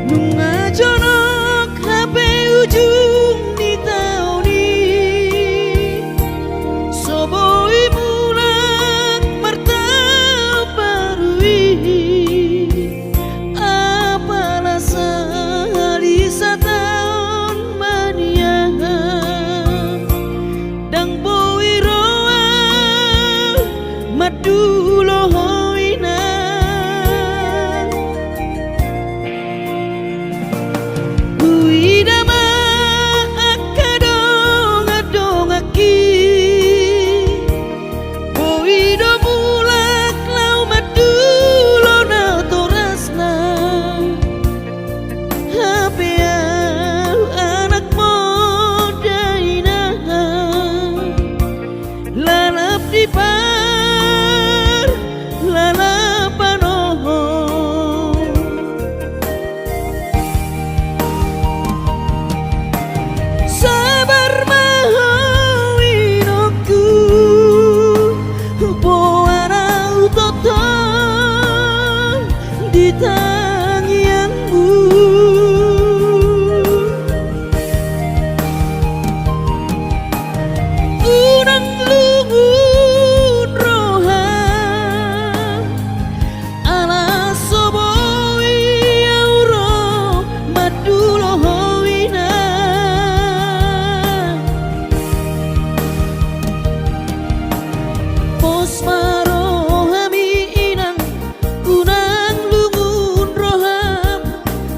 Nungajonok HP ujung di tauni Soboi mulak martabarui Apalah sehari setahun mania Dang boi roa madulo hoina Uidama akadong adongaki Boido mulak lau madulo na torasna Hapea anak muda ina Lalap di par lalapan Sabar mahawinoku Boara utoton di tangianmu Unang lungun roha Ala soboi auro madulo hoina Pos marohami inang unang lungun roham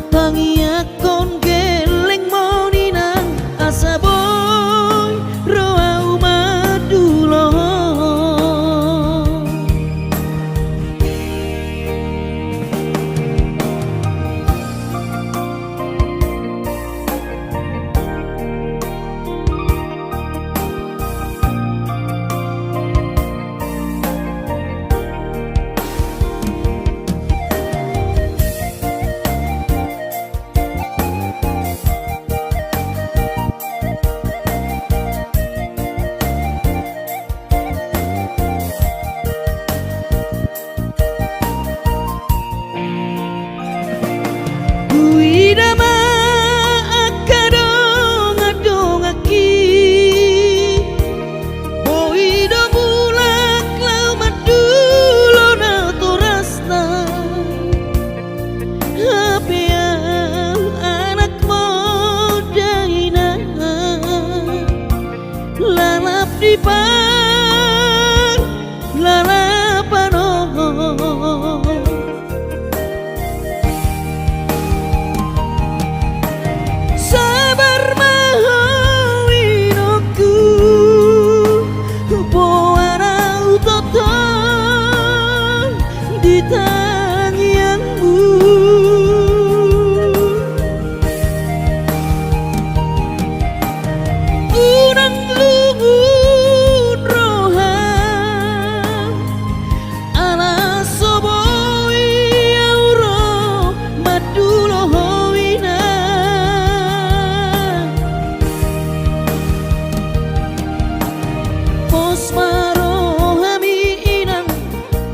Pangiakon geleng moninang asaboy roau madulo Uidama akadong adongaki Boido mulak lau madulo na torasna Hapea anak muda ina Lalap di par lalapan Sabar mahawinoku Boara utoton di tangianmu Unang lungun roha Ala soboi auro madulo hoina Pos marohami inang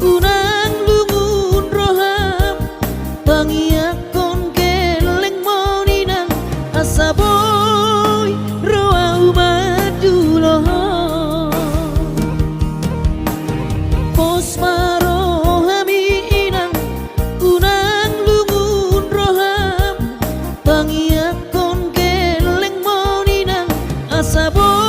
unang lungun roham Pangiakon geleng moninang asaboy roau madulo Pos marohami inang unang lungun roham Pangiakon geleng moninang asaboy